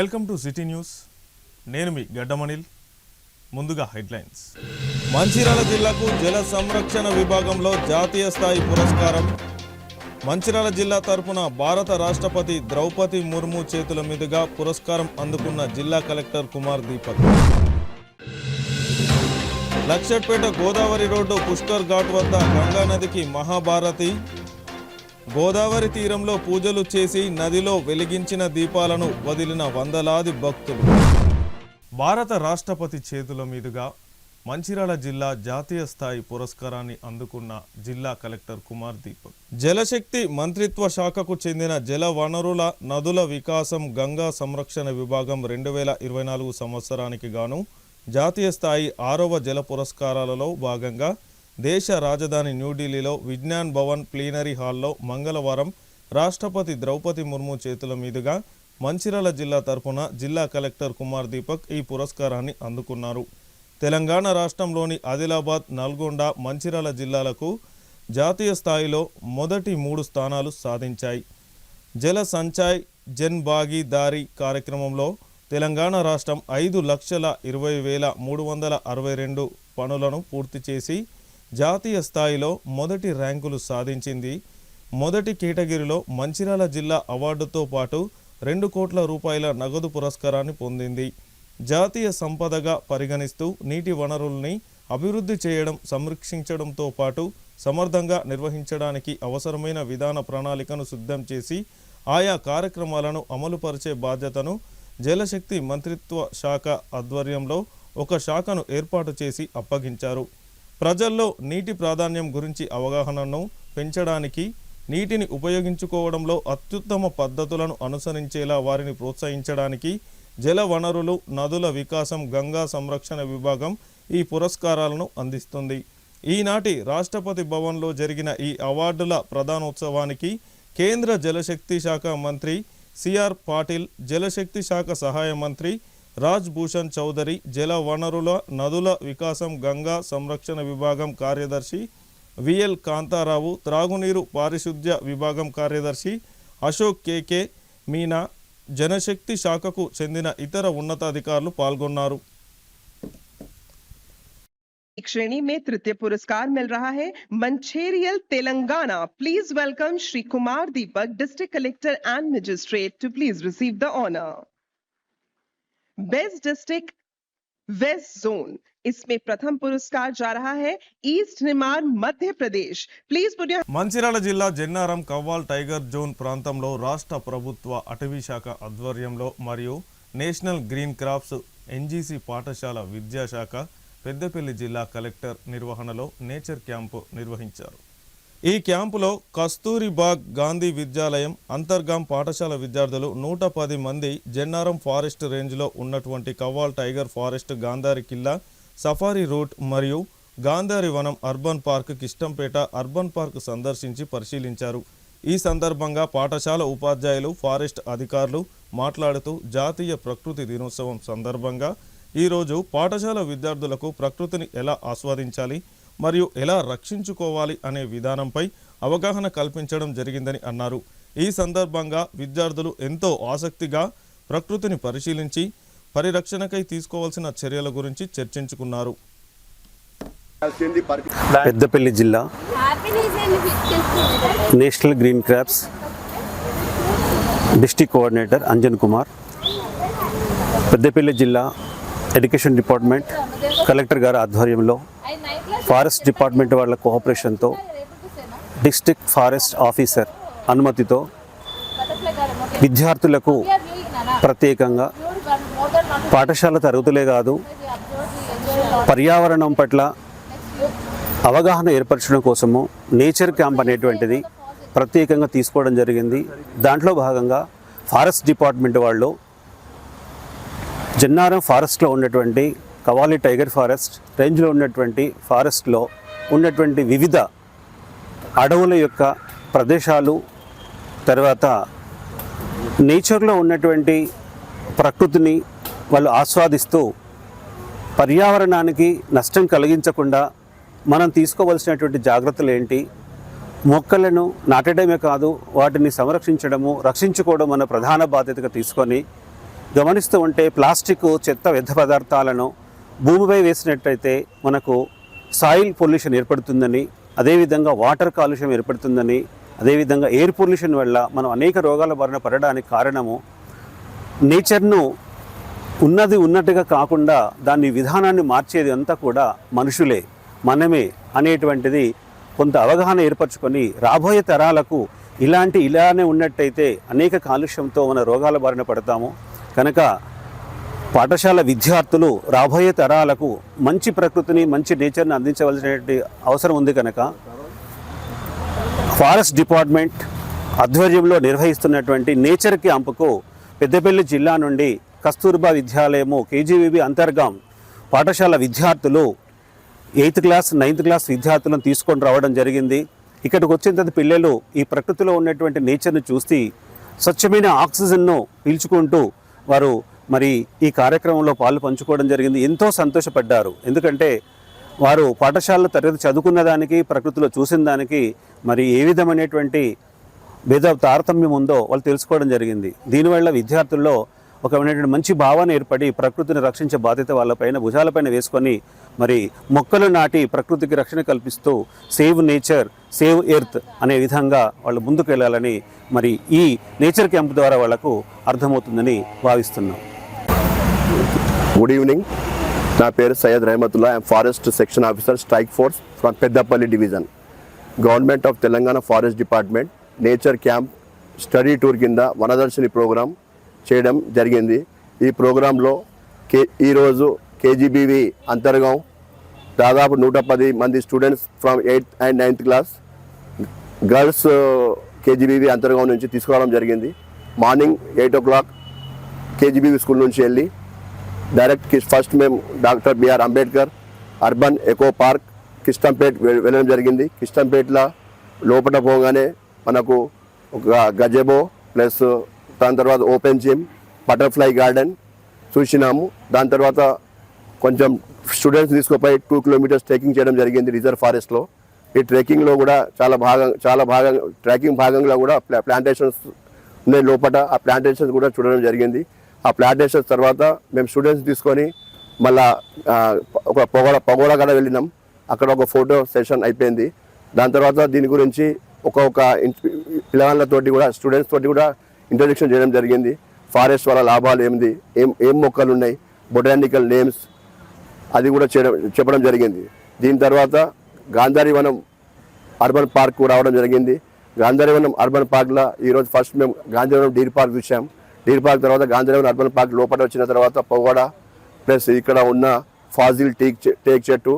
Welcome to city news. నేను మీ గడ్డమనిల్. ముందుగా headlines. Mancherial జిల్లాకు జల సంరక్షణ విభాగంలో జాతీయ స్థాయి పురస్కారం. మంచిర్యాల జిల్లా తరపున భారత రాష్ట్రపతి ద్రౌపది ముర్ము చేతుల మీదుగా పురస్కారం అందుకున్న జిల్లా కలెక్టర్ కుమార్ దీపక్. లక్షట్పేట గోదావరి రోడ్డు పుష్కర్ ఘాట్ వద్ద గంగా నదికి మహాభారతి. గోదావరి తీరంలో పూజలు చేసి నదిలో వెలిగించిన దీపాలను వదిలిన వందలాది భక్తులు. భారత రాష్ట్రపతి చేతుల మీదుగా మంచిర్యాల జిల్లా జాతీయ స్థాయి పురస్కారాన్ని అందుకున్న జిల్లా కలెక్టర్ కుమార్ దీపక్. జలశక్తి మంత్రిత్వ శాఖకు చెందిన జల వనరుల నదుల వికాసం గంగా సంరక్షణ విభాగం 2024 సంవత్సరానికి గాను జాతీయ స్థాయి 6వ జల పురస్కారాలలో భాగంగా దేశ రాజధాని న్యూఢిల్లీలో విజ్ఞాన్ భవన్ ప్లీనరీ హాల్లో మంగళవారం రాష్ట్రపతి ద్రౌపది ముర్ము చేతుల మీదుగా మంచిర్యాల జిల్లా తరపున జిల్లా కలెక్టర్ కుమార్ దీపక్ ఈ పురస్కారాన్ని అందుకున్నారు. తెలంగాణ రాష్ట్రంలోని ఆదిలాబాద్, నల్గొండ, మంచిర్యాల జిల్లాలకు జాతీయ స్థాయిలో మొదటి 3 స్థానాలు సాధించాయి. జల సంచాయ్ జన్ భాగీదారీ కార్యక్రమంలో తెలంగాణ రాష్ట్రం 5,20,362 పనులను పూర్తి చేసి జాతీయ స్థాయిలో మొదటి ర్యాంకులు సాధించింది. మొదటి కేటగిరీలో మంచిర్యాల జిల్లా అవార్డుతో పాటు 2 కోట్ల రూపాయల నగదు పురస్కారాన్ని పొందింది. జాతీయ సంపదగా పరిగణిస్తూ నీటి వనరుల్ని అభివృద్ధి చేయడం, సంరక్షించడంతో పాటు సమర్థంగా నిర్వహించడానికి అవసరమైన విధాన ప్రణాళికను సిద్ధం చేసి ఆయా కార్యక్రమాలను అమలుపరిచే బాధ్యతను జలశక్తి మంత్రిత్వ శాఖ ఆధ్వర్యంలో ఒక శాఖను ఏర్పాటు చేసి అప్పగించారు. ప్రజల్లో నీటి ప్రాధాన్యం గురించి అవగాహనను పెంచడానికి, నీటిని ఉపయోగించుకోవడంలో అత్యుత్తమ పద్ధతులను అనుసరించేలా వారిని ప్రోత్సహించడానికి జల వనరులు నదుల వికాసం గంగా సంరక్షణ విభాగం ఈ పురస్కారాలను అందిస్తుంది. ఈనాటి రాష్ట్రపతి భవన్లో జరిగిన ఈ అవార్డుల ప్రధానోత్సవానికి కేంద్ర జలశక్తి శాఖ మంత్రి సిఆర్ పాటిల్, జలశక్తి శాఖ సహాయ మంత్రి రాజ్ భూషణ్ చౌదరి, జల వనరుల నదుల వికాసం గంగా సంరక్షణ విభాగం కార్యదర్శి విఎల్ కాంతారావు, త్రాగునీరు పారిశుద్ధ్య విభాగం కార్యదర్శి అశోక్ కేకే మీనా, జనశక్తి శాఖకు చెందిన ఇతర ఉన్నతాధికారులు పాల్గొన్నారు. श्रेणी में तृतीय पुरस्कार मिल रहा है Mancherial Telangana. Please welcome Shri Kumar Deepak, district collector and magistrate, to please receive the honour. Best district west zone, इसमें प्रथम पुरस्कार जा रहा है east Nimar Madhya Pradesh. Please put your. Mancherial జిల్లా జన్నారం కవ్వాల్ టైగర్ జోన్ ప్రాంతంలో రాష్ట్ర ప్రభుత్వ అటవీ శాఖ ఆధ్వర్యంలో మరియు నేషనల్ గ్రీన్ క్రాప్స్ ఎన్జీసీ పాఠశాల విద్యాశాఖ పెద్దపల్లి జిల్లా కలెక్టర్ నిర్వహణలో నేచర్ క్యాంపు నిర్వహించారు. ఈ క్యాంపులో కస్తూరిబాగ్ గాంధీ విద్యాలయం అంతర్గాం పాఠశాల విద్యార్థులు 110 మంది జన్నారం ఫారెస్ట్ రేంజ్లో ఉన్నటువంటి కవ్వాల్ టైగర్ ఫారెస్ట్, గాంధారి కిల్లా, సఫారీ రూట్ మరియు గాంధారి వనం urban park, Kishtampet urban park సందర్శించి పరిశీలించారు. ఈ సందర్భంగా పాఠశాల ఉపాధ్యాయులు, ఫారెస్ట్ అధికారులు మాట్లాడుతూ జాతీయ ప్రకృతి దినోత్సవం సందర్భంగా ఈరోజు పాఠశాల విద్యార్థులకు ప్రకృతిని ఎలా ఆస్వాదించాలి మరియు ఎలా రక్షించుకోవాలి అనే విధానంపై అవగాహన కల్పించడం జరిగిందని అన్నారు. ఈ సందర్భంగా విద్యార్థులు ఎంతో ఆసక్తిగా ప్రకృతిని పరిశీలించి పరిరక్షణకై తీసుకోవాల్సిన చర్యల గురించి చర్చించుకున్నారు. పెద్దపల్లి జిల్లా national green crops district coordinator Anjan Kumar, Peddapalli జిల్లా ఎడ్యుకేషన్ డిపార్ట్మెంట్ కలెక్టర్ గారి ఆధ్వర్యంలో ఫారెస్ట్ డిపార్ట్మెంట్ వాళ్ళ కోఆపరేషన్తో డిస్ట్రిక్ట్ ఫారెస్ట్ ఆఫీసర్ అనుమతితో విద్యార్థులకు ప్రత్యేకంగా పాఠశాల తరగతులే కాదు పర్యావరణం పట్ల అవగాహన ఏర్పరచడం కోసము నేచర్ క్యాంప్ అనేటువంటిది ప్రత్యేకంగా తీసుకోవడం జరిగింది. దాంట్లో భాగంగా ఫారెస్ట్ డిపార్ట్మెంట్ వాళ్ళు జన్నారం ఫారెస్ట్లో ఉన్నటువంటి కవాలి టైగర్ ఫారెస్ట్ రేంజ్లో ఉన్నటువంటి ఫారెస్ట్లో ఉన్నటువంటి వివిధ అడవుల యొక్క ప్రదేశాలు, తర్వాత నేచర్లో ఉన్నటువంటి ప్రకృతిని వాళ్ళు ఆస్వాదిస్తూ పర్యావరణానికి నష్టం కలిగించకుండా మనం తీసుకోవాల్సినటువంటి జాగ్రత్తలు ఏంటి, మొక్కలను నాటడమే కాదు వాటిని సంరక్షించడము, రక్షించుకోవడం మన ప్రధాన బాధ్యతగా తీసుకొని గమనిస్తూ ఉంటే ప్లాస్టిక్ చెత్త వ్యర్థ పదార్థాలను భూమిపై వేసినట్టయితే మనకు సాయిల్ పొల్యూషన్ ఏర్పడుతుందని, అదేవిధంగా వాటర్ కాలుష్యం ఏర్పడుతుందని, అదేవిధంగా ఎయిర్ పొల్యూషన్ వల్ల మనం అనేక రోగాల బారిన పడడానికి కారణము నేచర్ను ఉన్నది ఉన్నట్టుగా కాకుండా దాని విధానాన్ని మార్చేది అంతా కూడా మనుషులే, మనమే అనేటువంటిది కొంత అవగాహన ఏర్పరచుకొని రాబోయే తరాలకు ఇలానే ఉన్నట్టయితే అనేక కాలుష్యంతో మన రోగాల బారిన పడతాము. కనుక పాఠశాల విద్యార్థులు రాబోయే తరాలకు మంచి ప్రకృతిని, మంచి నేచర్ని అందించవలసినటువంటి అవసరం ఉంది. కనుక ఫారెస్ట్ డిపార్ట్మెంట్ ఆధ్వర్యంలో నిర్వహిస్తున్నటువంటి నేచర్ క్యాంపుకు పెద్దపల్లి జిల్లా నుండి కస్తూర్బా విద్యాలయము కేజీబీవి అంతర్గాం పాఠశాల విద్యార్థులు 8th క్లాస్ 9th క్లాస్ విద్యార్థులను తీసుకొని రావడం జరిగింది. ఇక్కడికి వచ్చిన తర్వాత పిల్లలు ఈ ప్రకృతిలో ఉన్నటువంటి నేచర్ను చూసి స్వచ్ఛమైన ఆక్సిజన్ను పీల్చుకుంటూ వారు మరి ఈ కార్యక్రమంలో పాలు పంచుకోవడం జరిగింది. ఎంతో సంతోషపడ్డారు. ఎందుకంటే వారు పాఠశాలలో తరగతి చదువుకున్న దానికి, ప్రకృతిలో చూసిన దానికి మరి ఏ విధమైనటువంటి భేద తారతమ్యం ఉందో వాళ్ళు తెలుసుకోవడం జరిగింది. దీనివల్ల విద్యార్థుల్లో ఒక మంచి భావన ఏర్పడి ప్రకృతిని రక్షించే బాధ్యత వాళ్ళపైన భుజాలపైన వేసుకొని మరి మొక్కలు నాటి ప్రకృతికి రక్షణ కల్పిస్తూ సేవ్ నేచర్ సేవ్ ఎర్త్ అనే విధంగా వాళ్ళు ముందుకు వెళ్ళాలని మరి ఈ నేచర్ క్యాంప్ ద్వారా వాళ్లకు అర్థమవుతుందని భావిస్తున్నాం. Good evening. నా పేరు Syed Rahmatullah. I'm forest section officer strike force from Peddapalli division. Government of Telangana forest department nature camp study tour కింద వనదర్శిని ప్రోగ్రాం చేయడం జరిగింది. ఈ ప్రోగ్రాంలో ఈరోజు కేజీబీవి అంతర్గాం దాదాపు 110 మంది students from 8th and 9th class girls KGBV Antargaon నుంచి తీసుకురావడం జరిగింది. మార్నింగ్ 8 o'clock కేజీబీవి స్కూల్ నుంచి వెళ్ళి డైరెక్ట్ ఫస్ట్ మేము doctor BR Ambedkar urban eco park Kishtampet వెళ్ళడం జరిగింది. కిష్టంపేట్లో లోపల పోగానే మనకు ఒక గజెబో ప్లస్ దాని తర్వాత ఓపెన్ జిమ్, బటర్ఫ్లై గార్డెన్ చూసినాము. దాని తర్వాత కొంచెం స్టూడెంట్స్ తీసుకుపోయి 2 kilometers ట్రెక్కింగ్ చేయడం జరిగింది రిజర్వ్ ఫారెస్ట్లో. ఈ ట్రెక్కింగ్లో కూడా ట్రెక్కింగ్ భాగంలో కూడా ప్లాంటేషన్స్ ఉన్నాయి లోపల. ఆ ప్లాంటేషన్స్ కూడా చూడడం జరిగింది. ఆ ప్లాంటేషన్స్ తర్వాత మేము స్టూడెంట్స్ తీసుకొని మళ్ళా ఒక పగోడా కూడా వెళ్ళినాం. అక్కడ ఒక ఫోటో సెషన్ అయిపోయింది. దాని తర్వాత దీని గురించి ఒక్కొక్క పిల్లగాళ్ళతోటి కూడా స్టూడెంట్స్ తోటి కూడా ఇంట్రడక్షన్ చేయడం జరిగింది. ఫారెస్ట్ వల్ల లాభాలు ఏంది, ఏం మొక్కలు ఉన్నాయి, బొటానికల్ నేమ్స్ అది కూడా చెప్పడం జరిగింది. దీని తర్వాత గాంధారీవనం అర్బన్ పార్క్ రావడం జరిగింది. గాంధారీవనం అర్బన్ పార్క్లో ఈరోజు ఫస్ట్ మేము గాంధారీవనం డీర్ పార్క్ చూసాం. డీర్ పార్క్ తర్వాత గాంధారీవనం అర్బన్ పార్క్ లోపల వచ్చిన తర్వాత పగోడా ప్లస్ ఇక్కడ ఉన్న ఫాజిల్ టేక్ చెట్టు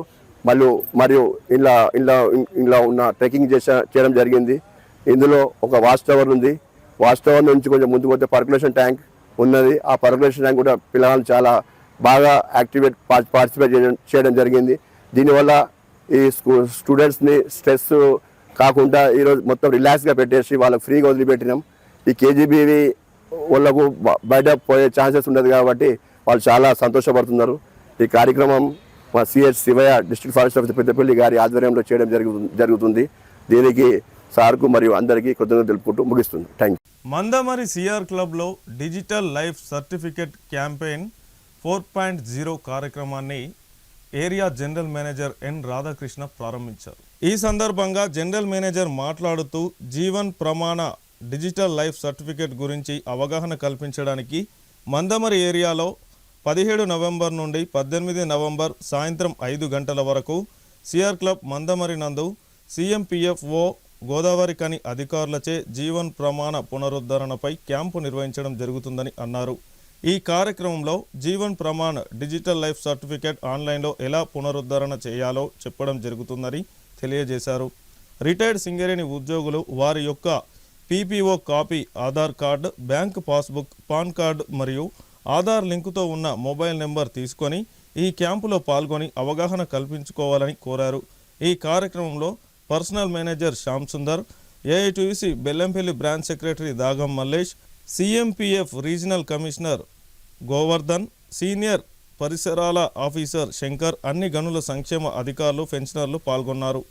మరియు ఇలా ఉన్న ట్రెక్కింగ్ చేయడం జరిగింది. ఇందులో ఒక వాచ్ టవర్ ఉంది. వాచ్ టవర్ నుంచి కొంచెం ముందుకు పోతే పర్కులేషన్ ట్యాంక్ ఉన్నది. ఆ పర్కులేషన్ ట్యాంక్ కూడా పిల్లలు చాలా బాగా పార్టిసిపేట్ చేయడం జరిగింది. దీనివల్ల ఈ స్టూడెంట్స్ని స్ట్రెస్ కాకుండా ఈరోజు మొత్తం రిలాక్స్గా పెట్టేసి వాళ్ళకి ఫ్రీగా వదిలిపెట్టినాం. ఈ కేజీబీవి వాళ్ళకు బయట పోయే ఛాన్సెస్ ఉండదు కాబట్టి వాళ్ళు చాలా సంతోషపడుతున్నారు. ఈ కార్యక్రమం మా CH Shivayya district forest officer Peddapalli గారి ఆధ్వర్యంలో చేయడం జరుగుతుంది. దీనికి సార్కు మరియు అందరికీ కృతజ్ఞతలు తెలుపుకుంటూ ముగిస్తుంది. Thank you. మందమరి సిఆర్ క్లబ్లో డిజిటల్ లైఫ్ సర్టిఫికెట్ క్యాంపెయిన్ 4.0 కార్యక్రమాన్ని area general manager N Radhakrishna ప్రారంభించారు. ఈ సందర్భంగా జనరల్ మేనేజర్ మాట్లాడుతూ జీవన్ ప్రమాణ డిజిటల్ లైఫ్ సర్టిఫికెట్ గురించి అవగాహన కల్పించడానికి మందమరి ఏరియాలో 17 నవంబర్ నుండి 18 నవంబర్ సాయంత్రం 5 గంటల వరకు సిఆర్ క్లబ్ మందమరి నందు CMPFO గోదావరి కని అధికారులచే జీవన్ ప్రమాణ పునరుద్ధరణపై క్యాంపు నిర్వహించడం జరుగుతుందని అన్నారు. ఈ కార్యక్రమంలో Jeevan Pramaan digital life certificate ఆన్లైన్లో ఎలా పునరుద్ధరణ చేయాలో చెప్పడం జరుగుతుందని తెలియజేశారు. రిటైర్డ్ సింగరేణి ఉద్యోగులు వారి యొక్క PPO copy, Aadhaar card, bank passbook, pan card మరియు ఆధార్ లింకుతో ఉన్న మొబైల్ నెంబర్ తీసుకొని ఈ క్యాంపులో పాల్గొని అవగాహన కల్పించుకోవాలని కోరారు. ఈ కార్యక్రమంలో personal manager Shyam Sundar, AITUC Bellampalli branch secretary Dagam Mallesh, CMPF regional commissioner Govardhan, senior పరిసరాల ఆఫీసర్ శంకర్, అన్ని గనుల సంక్షేమ అధికారులు, పెన్షనర్లు పాల్గొన్నారు.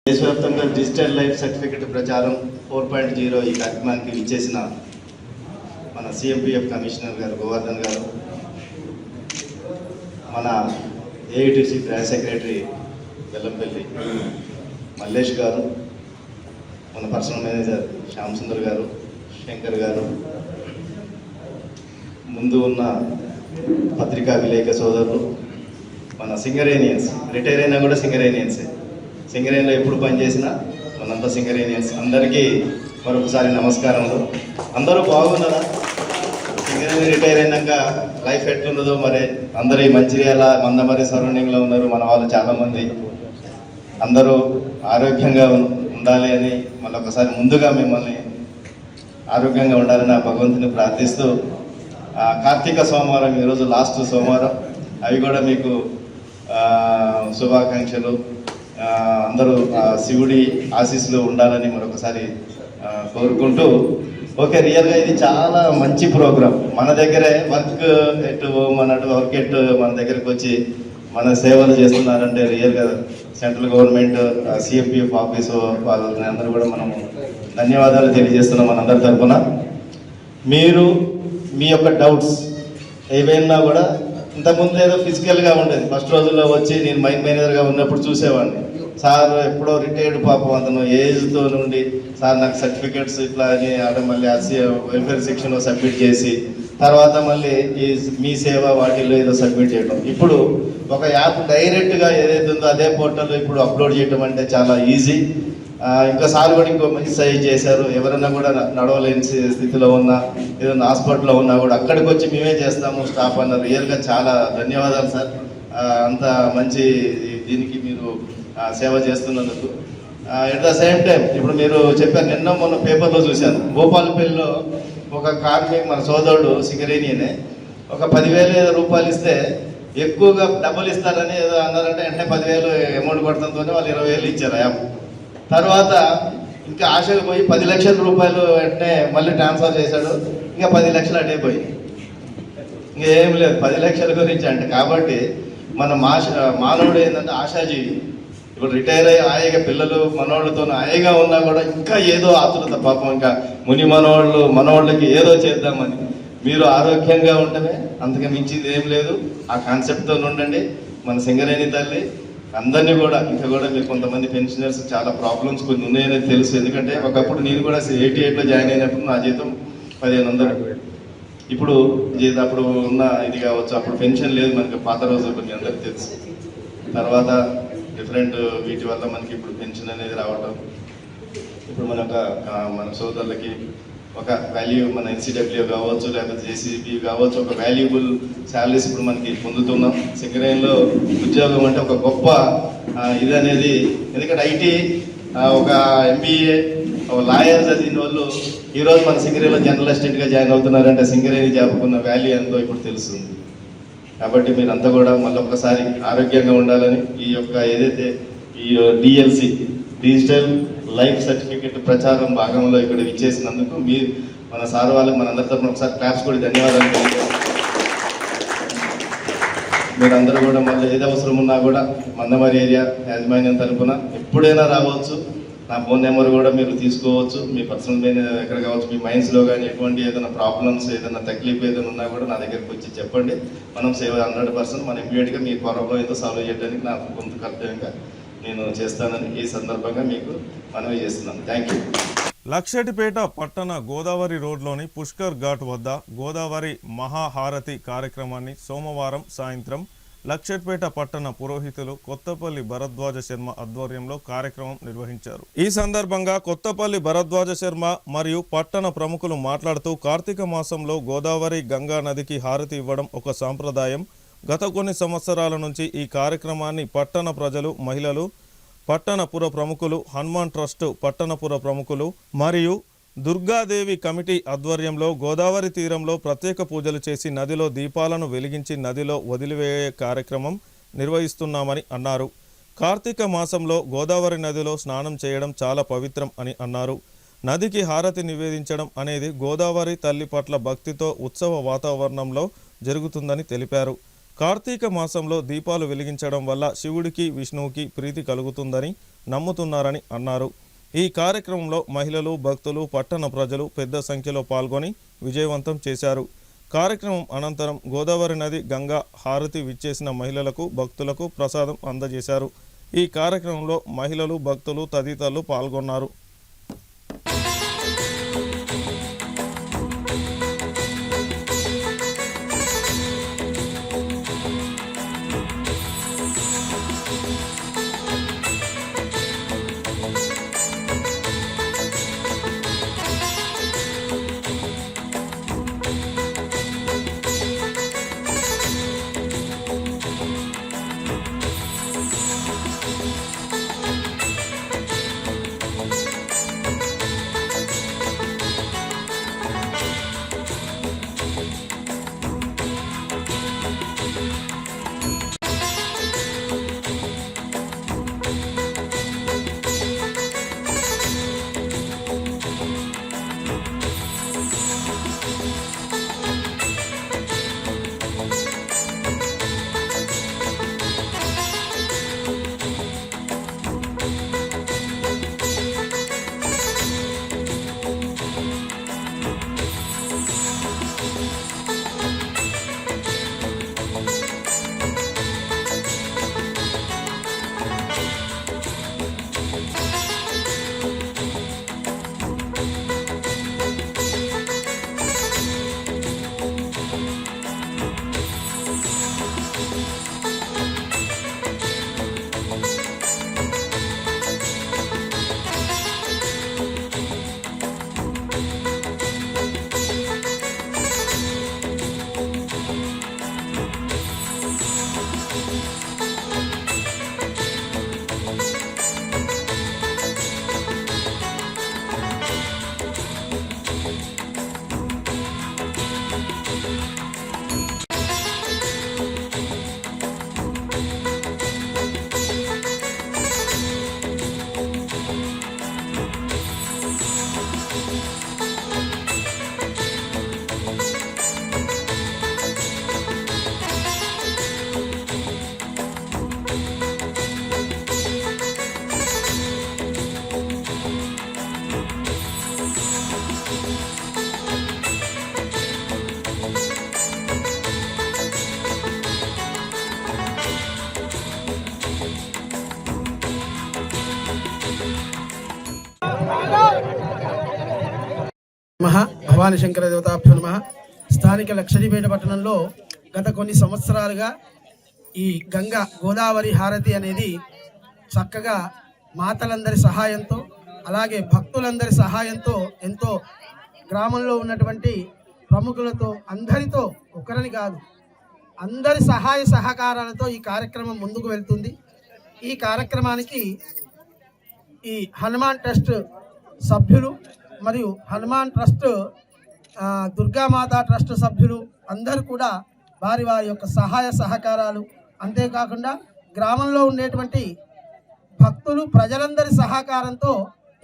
దేశవ్యాప్తంగా డిజిటల్ లైఫ్ సర్టిఫికెట్ ప్రచారం 4.0 ఈ కార్యక్రమానికి విచ్చేసిన మన సిఎంపిఎఫ్ కమిషనర్ గారు గోవర్ధన్ గారు, మన AITC branch secretary Bellampalli Mallesh గారు, మన పర్సనల్ మేనేజర్ శ్యామ్ సుందర్ గారు, శంకర్ గారు, ముందు ఉన్న పత్రికా విలేక సోదరులు, మన సింగరేనియన్స్, రిటైర్ అయినా కూడా సింగరేనియన్సే, సింగరేణిలో ఎప్పుడు పనిచేసినా మనంతా సింగరేనియన్స్, అందరికీ మరొకసారి నమస్కారములు. అందరూ బాగున్నారా? సింగరేణి రిటైర్ అయినాక లైఫ్ ఎట్లున్నదో మరి అందరూ ఈ మంచిర్యాల మందమరి సరౌండింగ్లో ఉన్నారు మన వాళ్ళు చాలామంది. అందరూ ఆరోగ్యంగా ఉండాలి అని మళ్ళొకసారి ముందుగా మిమ్మల్ని ఆరోగ్యంగా ఉండాలని ఆ భగవంతుని ప్రార్థిస్తూ, కార్తీక సోమవారం ఈరోజు లాస్ట్ సోమవారం, అవి కూడా మీకు శుభాకాంక్షలు. అందరూ శివుడి ఆశీస్సులు ఉండాలని మరొకసారి కోరుకుంటూ, ఓకే, రియల్గా ఇది చాలా మంచి ప్రోగ్రామ్. మన దగ్గరే వర్క్ ఎట్ హోమ్ అన్నట్టు వర్క్ ఎట్ మన దగ్గరకు వచ్చి మన సేవలు చేస్తున్నారంటే రియల్గా సెంట్రల్ గవర్నమెంట్ సిఎంపిఎఫ్ ఆఫీసు వాళ్ళని అందరూ కూడా మనము ధన్యవాదాలు తెలియజేస్తున్నాం మనందరి తరఫున. మీరు మీ యొక్క డౌట్స్ ఏవైనా కూడా ఇంతకుముందు ఏదో ఫిజికల్గా ఉండేది, ఫస్ట్ రోజుల్లో వచ్చి నేను మైన్ మేనేజర్గా ఉన్నప్పుడు చూసేవాడిని, సార్ ఎప్పుడో రిటైర్డ్ పాపం అతను ఏజ్తో నుండి సార్ నాకు సర్టిఫికేట్స్ ఇట్లా అని ఆడ మళ్ళీ వెల్ఫేర్ సెక్షన్లో సబ్మిట్ చేసి తర్వాత మళ్ళీ ఈ మీ సేవ వాటిల్లో ఏదో సబ్మిట్ చేయడం. ఇప్పుడు ఒక యాప్ డైరెక్ట్గా ఏదైతే ఉందో అదే పోర్టల్లో ఇప్పుడు అప్లోడ్ చేయడం అంటే చాలా ఈజీ. ఇంకా సార్ కూడా ఇంకో మంచి సజెస్ట్ చేశారు, ఎవరైనా కూడా నడవలేని స్థితిలో ఉన్నా ఏదైనా హాస్పిటల్లో ఉన్నా కూడా అక్కడికి వచ్చి మేమే చేస్తాము స్టాఫ్ అన్నారు. రియల్గా చాలా ధన్యవాదాలు సార్, అంత మంచి దీనికి మీరు సేవ చేస్తున్నందుకు. ఎట్ ద సేమ్ టైం ఇప్పుడు మీరు చెప్పారు, నిన్న మొన్న పేపర్లో చూశాను, భూపాలపల్లిలో ఒక కార్మిక్ మన సోదరుడు సింగరేణియనే ఒక 10,000 రూపాయలు ఇస్తే ఎక్కువగా డబ్బులు ఇస్తారని ఏదో అన్నారంటే వెంటనే 10,000 అమౌంట్ కొట్టడంతోనే వాళ్ళు 20,000 ఇచ్చారు యాప్. తర్వాత ఇంకా ఆశకు పోయి 10 లక్షల రూపాయలు వెంటనే మళ్ళీ ట్రాన్స్ఫర్ చేశాడు, ఇంకా 10 లక్షలు అటే పోయి ఇంకేం లేదు 10 లక్షల గురించి అంటే. కాబట్టి మన మానవుడు ఏంటంటే ఆశాజీవి. ఇప్పుడు రిటైర్ అయ్యి హాయిగా పిల్లలు మనవాళ్ళతో హాయిగా ఉన్నా కూడా ఇంకా ఏదో ఆతురత పాపం, ఇంకా ముని మనవాళ్ళకి ఏదో చేద్దామని. మీరు ఆరోగ్యంగా ఉంటేనే అంతకు మించింది ఏం లేదు. ఆ కాన్సెప్ట్తో ఉండండి. మన సింగరేణి తల్లి అందరినీ కూడా ఇంకా కూడా మీరు కొంతమంది పెన్షనర్స్ చాలా ప్రాబ్లమ్స్ కొన్ని ఉన్నాయనేది తెలుసు. ఎందుకంటే ఒకప్పుడు నేను కూడా 88లో జాయిన్ అయినప్పుడు నా జీతం 1,500. ఇప్పుడు అప్పుడు ఉన్న ఇది కావచ్చు, అప్పుడు పెన్షన్ లేదు మనకి పాత రోజులు కొన్ని అందరికీ తెలుసు. తర్వాత డిఫరెంట్ వీటి వల్ల మనకి ఇప్పుడు పెన్షన్ అనేది రావటం, ఇప్పుడు మన సోదరులకి ఒక వాల్యూ, మన ఎన్సీడబ్ల్యూ కావచ్చు లేకపోతే జేసీబీ కావచ్చు, ఒక వాల్యూబుల్ శాలరీస్ ఇప్పుడు మనకి పొందుతున్నాం. సింగరేణిలో ఉద్యోగం అంటే ఒక గొప్ప ఇది అనేది. ఎందుకంటే ఐటీ ఒక ఎంబీఏ ఒక లాయర్ చదివిన వాళ్ళు ఈరోజు మన సింగరేణిలో జనరల్ అసిస్టెంట్గా జాయిన్ అవుతున్నారంటే సింగరేణి జాబుకున్న వాల్యూ ఎంతో ఇప్పుడు తెలుస్తుంది. కాబట్టి మీరంతా కూడా మళ్ళీ ఒక్కసారి ఆరోగ్యంగా ఉండాలని ఈ యొక్క ఏదైతే ఈ డిఎల్సి డిజిటల్ లైఫ్ సర్టిఫికేట్ ప్రచారం భాగంలో ఇక్కడ ఇచ్చేసినందుకు మన సార్ వాళ్ళకి మనందరి తరఫున ఒకసారి క్లాప్స్ కూడా ధన్యవాదాలు తెలియజేస్తాం. మీరందరూ కూడా మళ్ళీ ఏది అవసరం ఉన్నా కూడా మందమరి ఏరియా యాజమాన్యం తరఫున ఎప్పుడైనా రావచ్చు. నా ఫోన్ నెంబర్ కూడా మీరు తీసుకోవచ్చు. మీ పర్సనల్ ఎక్కడ కావచ్చు, మీ మైండ్స్లో కానీ ఎటువంటి ఏదైనా ప్రాబ్లమ్స్ ఏదైనా తక్లీఫ్ ఏదైనా ఉన్నా కూడా నా దగ్గరికి వచ్చి చెప్పండి. మనం సేవ 100% మనం ఇమీడియట్గా మీ ప్రాబ్లం ఏదో సాల్వ్ చేయడానికి నాకు కొంత కర్తవ్యంగా నేను చేస్తానని ఈ సందర్భంగా మీకు మనవి చేస్తున్నాను. Thank you. లక్షటిపేట పట్టణ గోదావరి రోడ్లోని పుష్కర్ ఘాట్ వద్ద గోదావరి మహాహారతి కార్యక్రమాన్ని సోమవారం సాయంత్రం లక్షట్పేట పట్టణ పురోహితులు కొత్తపల్లి భరద్వాజ శర్మ ఆధ్వర్యంలో కార్యక్రమం నిర్వహించారు. ఈ సందర్భంగా కొత్తపల్లి భరద్వాజ శర్మ మరియు పట్టణ ప్రముఖులు మాట్లాడుతూ కార్తీక మాసంలో గోదావరి గంగా నదికి హారతి ఇవ్వడం ఒక సాంప్రదాయం. గత కొన్ని సంవత్సరాల నుంచి ఈ కార్యక్రమాన్ని పట్టణ ప్రజలు, మహిళలు, పట్టణపుర ప్రముఖులు, హనుమాన్ ట్రస్టు పట్టణపుర ప్రముఖులు మరియు దుర్గాదేవి కమిటీ ఆధ్వర్యంలో గోదావరి తీరంలో ప్రత్యేక పూజలు చేసి నదిలో దీపాలను వెలిగించి నదిలో వదిలివేయే కార్యక్రమం నిర్వహిస్తున్నామని అన్నారు. కార్తీక మాసంలో గోదావరి నదిలో స్నానం చేయడం చాలా పవిత్రం అని అన్నారు. నదికి హారతి నివేదించడం అనేది గోదావరి తల్లి పట్ల భక్తితో ఉత్సవ వాతావరణంలో జరుగుతుందని తెలిపారు. కార్తీక మాసంలో దీపాలు వెలిగించడం వల్ల శివుడికి, విష్ణువుకి ప్రీతి కలుగుతుందని నమ్ముతున్నారని అన్నారు. ఈ కార్యక్రమంలో మహిళలు, భక్తులు, పట్టణ ప్రజలు పెద్ద సంఖ్యలో పాల్గొని విజయవంతం చేశారు. కార్యక్రమం అనంతరం గోదావరి నది గంగా హారతి విచ్చేసిన మహిళలకు, భక్తులకు ప్రసాదం అందజేశారు. ఈ కార్యక్రమంలో మహిళలు, భక్తులు తదితరులు పాల్గొన్నారు. భవానీ శంకర దేవతాభ్యో నమః. స్థానిక లక్షరీపేట పట్టణంలో గత కొన్ని సంవత్సరాలుగా ఈ గోదావరి హారతి అనేది చక్కగా మాతలందరి సహాయంతో, అలాగే భక్తులందరి సహాయంతో, ఎంతో గ్రామంలో ఉన్నటువంటి ప్రముఖులతో, అందరితో, ఒకరిని కాదు అందరి సహాయ సహకారాలతో ఈ కార్యక్రమం ముందుకు వెళ్తుంది. ఈ కార్యక్రమానికి ఈ హనుమాన్ ట్రస్ట్ సభ్యులు మరియు హనుమాన్ ట్రస్ట్, దుర్గామాత ట్రస్ట్ సభ్యులు అందరూ కూడా వారి వారి యొక్క సహాయ సహకారాలు, అంతేకాకుండా గ్రామంలో ఉండేటువంటి భక్తులు, ప్రజలందరి సహకారంతో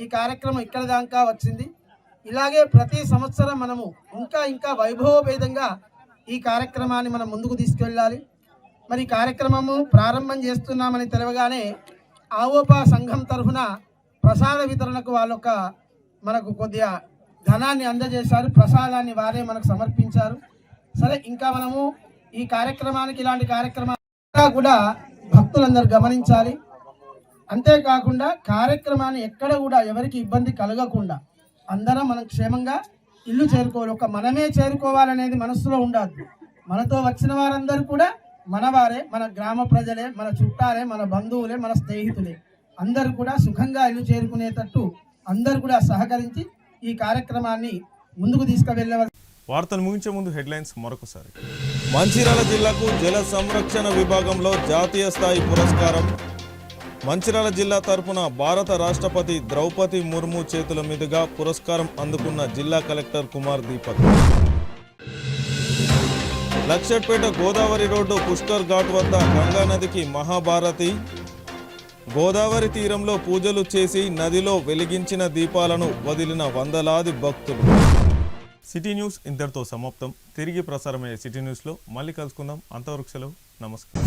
ఈ కార్యక్రమం ఇక్కడ దాకా వచ్చింది. ఇలాగే ప్రతి సంవత్సరం మనము ఇంకా వైభవపేతంగా ఈ కార్యక్రమాన్ని మనం ముందుకు తీసుకెళ్ళాలి. మరి కార్యక్రమము ప్రారంభం చేస్తున్నామని తెలవగానే ఆవోపా సంఘం తరఫున ప్రసాద వితరణకు వాళ్ళొక మనకు కొద్దిగా ధనాన్ని అందజేశారు. ప్రసాదాన్ని వారే మనకు సమర్పించారు. సరే, ఇంకా మనము ఈ కార్యక్రమానికి, ఇలాంటి కార్యక్రమాలు కూడా భక్తులందరూ గమనించాలి. అంతేకాకుండా కార్యక్రమాన్ని ఎక్కడ కూడా ఎవరికి ఇబ్బంది కలగకుండా అందరం మనం క్షేమంగా ఇల్లు చేరుకోవాలి. ఒక మనమే చేరుకోవాలనేది మనసులో ఉండద్దు. మనతో వచ్చిన వారందరూ కూడా మనవారే, మన గ్రామ ప్రజలే, మన చుట్టాలే, మన బంధువులే, మన స్నేహితులే. అందరూ కూడా సుఖంగా ఇల్లు చేరుకునేటట్టు అందరూ కూడా సహకరించి ఈ కార్యక్రమాన్ని ముందుకు తీసుకువెళ్ళవలసి. వార్తలు ముగించే ముందు హెడ్లైన్స్ మరొకసారి. మంచిర్యాల జిల్లాకు జల సంరక్షణ విభాగంలో జాతీయ స్థాయి పురస్కారం. మంచిర్యాల జిల్లా తరపున భారత రాష్ట్రపతి ద్రౌపది ముర్ము చేతుల మీదుగా పురస్కారం అందుకున్న జిల్లా కలెక్టర్ కుమార్ దీపక్. లక్షట్పేట గోదావరి రోడ్డు పుష్కర్ ఘాట్ వద్ద గంగా నదికి మహాభారతి. గోదావరి తీరంలో పూజలు చేసి నదిలో వెలిగించిన దీపాలను వదిలిన వందలాది భక్తులు. సిటీ న్యూస్ ఇంతటితో సమాప్తం. తిరిగి ప్రసారమయ్యే సిటీ న్యూస్లో మళ్ళీ కలుసుకుందాం. అంతవరకు సెలవు. నమస్కారం.